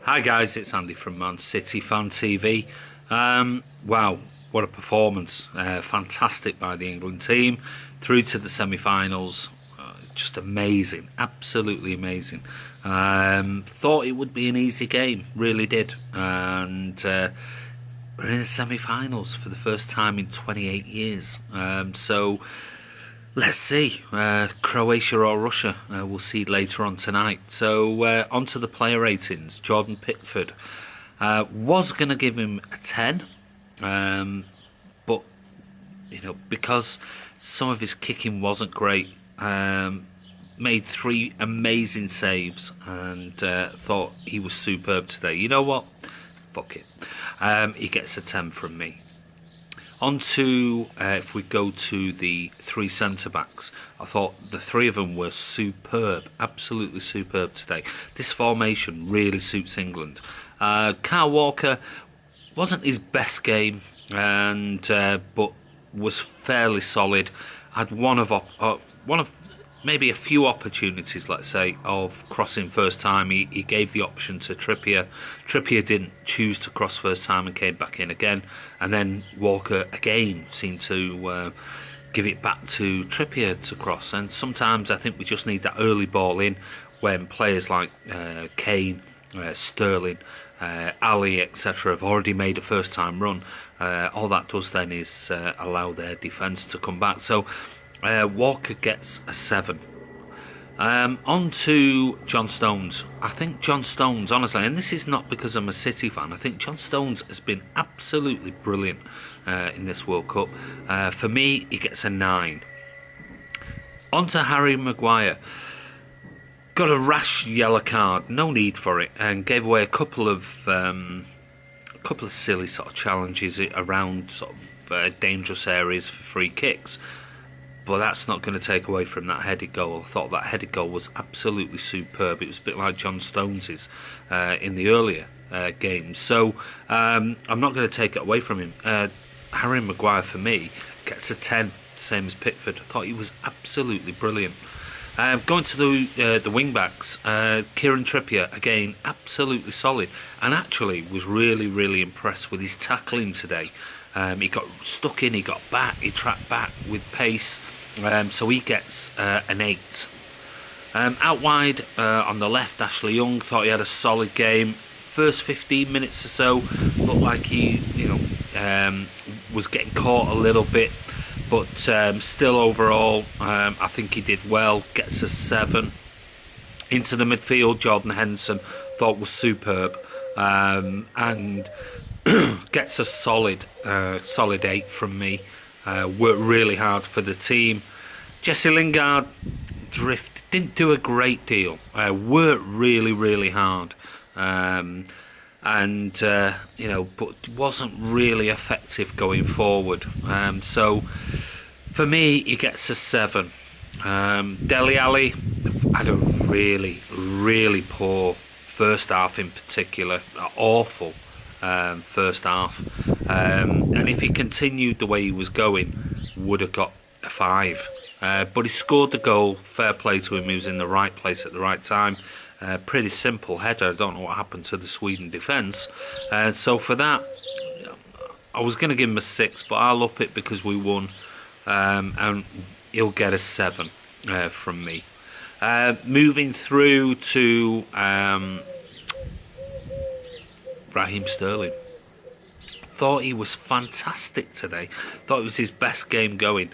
Hi guys, it's Andy from Man City Fan TV. Wow, what a performance. Fantastic by the England team. Through to the semi-finals. Just amazing, absolutely amazing. Thought it would be an easy game, really did. And we're in the semi-finals for the first time in 28 years. So let's see, Croatia or Russia, we'll see later on tonight. So on to the player ratings. Jordan Pickford, was going to give him a 10, but because some of his kicking wasn't great, made 3 amazing saves and thought he was superb today. You know what? Fuck it. He gets a 10 from me. On to, if we go to the 3 centre-backs, I thought the 3 of them were superb, absolutely superb today. This formation really suits England. Kyle Walker wasn't his best game, and but was fairly solid. Had one of maybe a few opportunities, let's say, of crossing first time. He gave the option to Trippier. Trippier didn't choose to cross first time and came back in again. And then Walker again seemed to give it back to Trippier to cross. And sometimes I think we just need that early ball in when players like Kane, Sterling, Ali, etc. have already made a first time run. All that does then is allow their defence to come back. So Walker gets a 7. On to John Stones. I think John Stones, honestly, and this is not because I'm a City fan, I think John Stones has been absolutely brilliant in this World Cup. For me, he gets a 9. On to Harry Maguire. Got a rash yellow card, no need for it, and gave away a couple of silly sort of challenges around sort of dangerous areas for free kicks. But that's not going to take away from that headed goal. I thought that headed goal was absolutely superb. It was a bit like John Stones's in the earlier games. So I'm not going to take it away from him. Harry Maguire, for me, gets a 10, same as Pickford. I thought he was absolutely brilliant. Going to the wing-backs, Kieran Trippier, again, absolutely solid. And actually was really, really impressed with his tackling today. He got stuck in, he got back, he tracked back with pace, so he gets an 8. Out wide on the left, Ashley Young, thought he had a solid game. First 15 minutes or so looked like he, was getting caught a little bit, but still overall, I think he did well. Gets a 7. Into the midfield, Jordan Henderson thought was superb, and gets a solid 8 from me. Worked really hard for the team. Jesse Lingard didn't do a great deal. Worked really, really hard, but wasn't really effective going forward. So for me, he gets a 7. Dele Alli had a really, really poor first half in particular. Awful. First half, and if he continued the way he was going, would have got a 5. But he scored the goal. Fair play to him. He was in the right place at the right time. Pretty simple header. I don't know what happened to the Sweden defence. So for that, I was going to give him a 6, but I'll up it because we won, and he'll get a 7 from me. Moving through to Raheem Sterling. Thought he was fantastic today. Thought it was his best game going.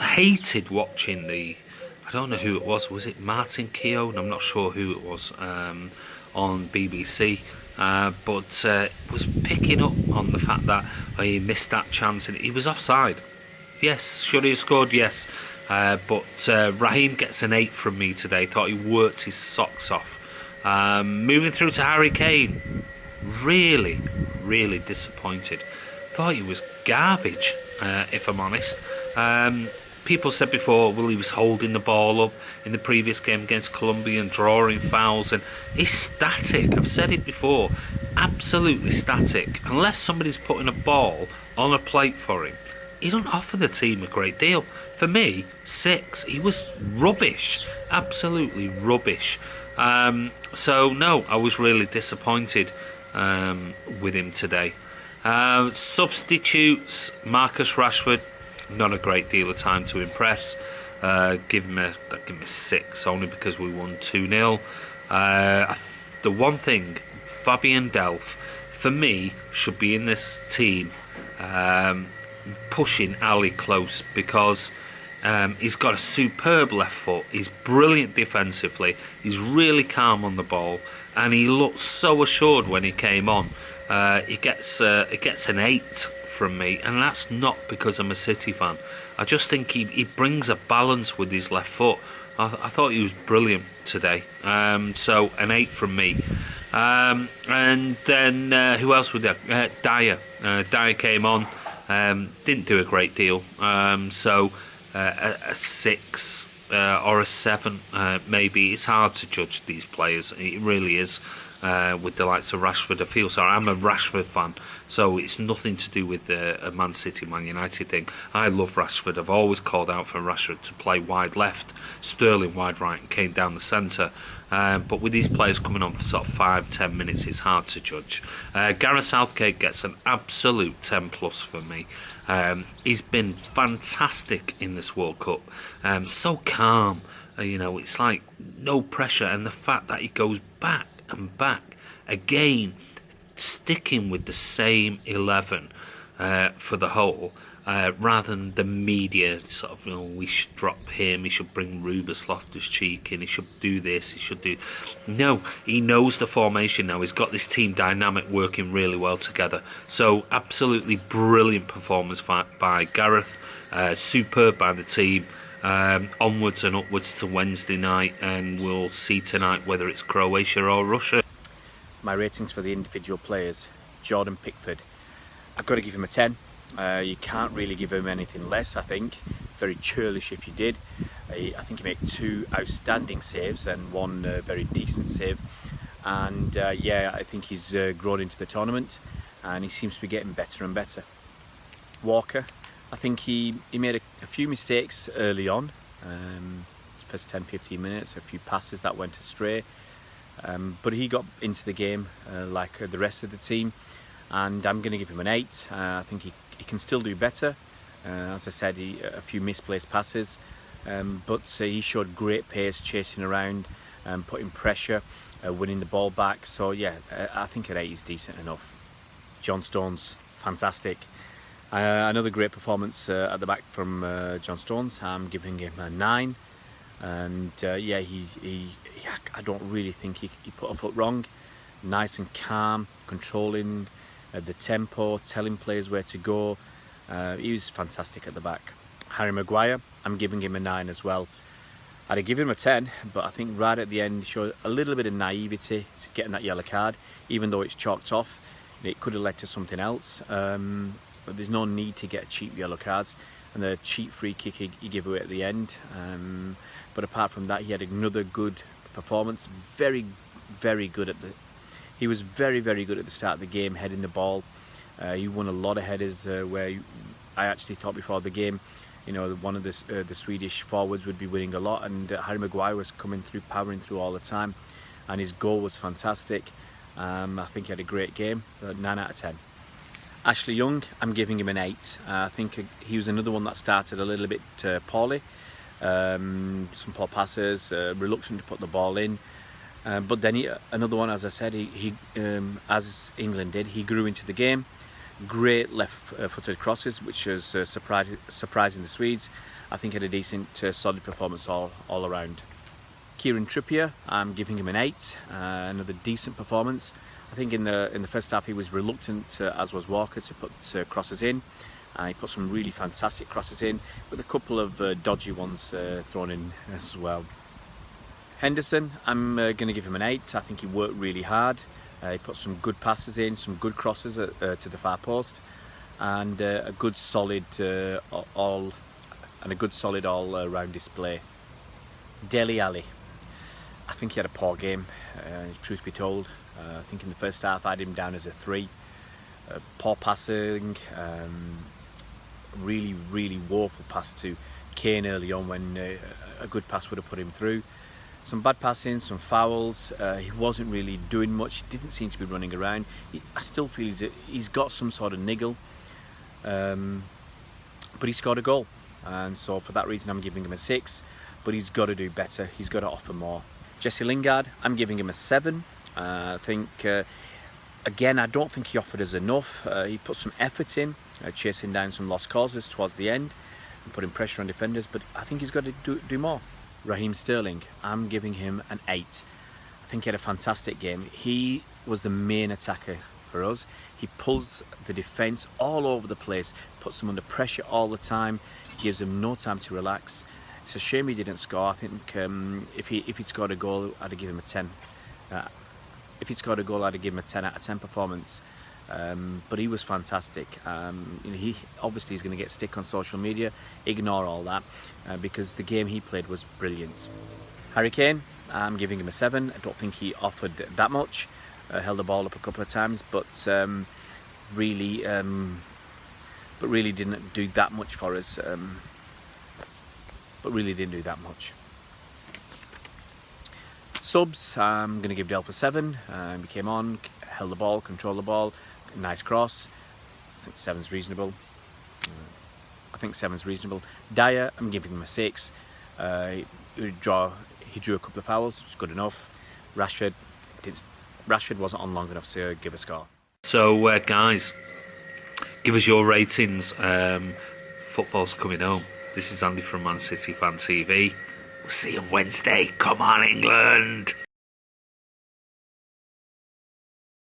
Hated watching I don't know who it was it Martin Keown? I'm not sure who it was on BBC, but was picking up on the fact that he missed that chance and he was offside. Yes, should he have scored? Yes, but Raheem gets an 8 from me today. Thought he worked his socks off. Moving through to Harry Kane, really, really disappointed. Thought he was garbage, if I'm honest. People said before, well, he was holding the ball up in the previous game against Colombia and drawing fouls, and he's static. I've said it before, absolutely static. Unless somebody's putting a ball on a plate for him, he don't offer the team a great deal. For me, 6. He was rubbish, absolutely rubbish. So no, I was really disappointed with him today. Substitutes, Marcus Rashford, not a great deal of time to impress. Give him a 6, only because we won 2-0. The one thing, Fabian Delph, for me, should be in this team, pushing Ali close, because he's got a superb left foot. He's brilliant defensively. He's really calm on the ball, and he looked so assured when he came on. He gets an 8 from me, and that's not because I'm a City fan. I just think he brings a balance with his left foot. I thought he was brilliant today. So an 8 from me. And then who else was there? Dyer. Dyer came on. Didn't do a great deal. So a 6 or a 7 maybe. It's hard to judge these players. It really is. With the likes of Rashford, I feel sorry. I'm a Rashford fan, so it's nothing to do with a Man City, Man United thing. I love Rashford. I've always called out for Rashford to play wide left, Sterling wide right, and Kane down the centre. But with these players coming on for sort of 5-10 minutes, it's hard to judge. Gareth Southgate gets an absolute 10 plus for me. He's been fantastic in this World Cup. So calm, it's like no pressure, and the fact that he goes back and back again, sticking with the same 11 for the whole, rather than the media sort of, we should drop him, he should bring Rubus Loftus-Cheek in, he should do this, he should do... No, he knows the formation now. He's got this team dynamic working really well together. So absolutely brilliant performance by Gareth, superb by the team. Onwards and upwards to Wednesday night, and we'll see tonight whether it's Croatia or Russia. My ratings for the individual players. Jordan Pickford, I've got to give him a 10. You can't really give him anything less, I think. Very churlish if you did. I think he made 2 outstanding saves and 1 very decent save. And I think he's grown into the tournament, and he seems to be getting better and better. Walker, I think he made a few mistakes early on. His first 10-15 minutes, a few passes that went astray. But he got into the game like the rest of the team, and I'm going to give him an 8. I think he can still do better. As I said, a few misplaced passes, but he showed great pace, chasing around, putting pressure, winning the ball back. So yeah, I think an 8 is decent enough. John Stones, fantastic. Another great performance at the back from John Stones. I'm giving him a 9, and I don't really think he put a foot wrong. Nice and calm, controlling the tempo, telling players where to go. He was fantastic at the back. Harry Maguire, I'm giving him a 9 as well. I'd give him a 10, but I think right at the end he showed a little bit of naivety to getting that yellow card, even though it's chalked off. It could have led to something else. But there's no need to get cheap yellow cards, and the cheap free kick he gave away at the end. But apart from that, he had another good performance. Very, very good he was very, very good at the start of the game, heading the ball. He won a lot of headers where I actually thought before the game, one of the Swedish forwards would be winning a lot, and Harry Maguire was coming through, powering through all the time, and his goal was fantastic. I think he had a great game. 9 out of 10. Ashley Young, I'm giving him an 8. I think he was another one that started a little bit poorly. Some poor passes, reluctant to put the ball in. But then another one, as I said, he as England did, he grew into the game. Great left-footed crosses, which was surprising the Swedes. I think he had a decent, solid performance all around. Kieran Trippier, I'm giving him an 8. Another decent performance. I think in the first half he was reluctant, as was Walker, to put crosses in. He put some really fantastic crosses in, with a couple of dodgy ones thrown in as well. Henderson, I'm going to give him an 8. I think he worked really hard. He put some good passes in, some good crosses to the far post, and a good solid all-round display. Dele Alli, I think he had a poor game. Truth be told, I think in the first half I had him down as a 3. Poor passing, really, really woeful pass to Kane early on when a good pass would have put him through. Some bad passing, some fouls. He wasn't really doing much. He didn't seem to be running around. I still feel he's got some sort of niggle. But he scored a goal. And so for that reason I'm giving him a 6. But he's got to do better. He's got to offer more. Jesse Lingard, I'm giving him a 7. I think, again, I don't think he offered us enough. He put some effort in, chasing down some lost causes towards the end and putting pressure on defenders. But I think he's got to do more. Raheem Sterling, I'm giving him an 8. I think he had a fantastic game. He was the main attacker for us. He pulls the defence all over the place, puts them under pressure all the time. He gives them no time to relax. It's a shame he didn't score. I think if he'd scored a goal, I'd have given him a 10. If he'd scored a goal, I'd have given him a 10 out of 10 performance. But he was fantastic. He obviously is going to get stick on social media. Ignore all that because the game he played was brilliant. Harry Kane, I'm giving him a 7. I don't think he offered that much. Held the ball up a couple of times, but really didn't do that much for us. But really didn't do that much. Subs, I'm going to give Delph a 7. He came on, held the ball, controlled the ball, nice cross. I think 7's reasonable. Dyer, I'm giving him a 6. He drew a couple of fouls, it's good enough. Rashford wasn't on long enough to give a score. So guys, give us your ratings. Football's coming home. This is Andy from Man City Fan TV. We'll see you on Wednesday. Come on, England!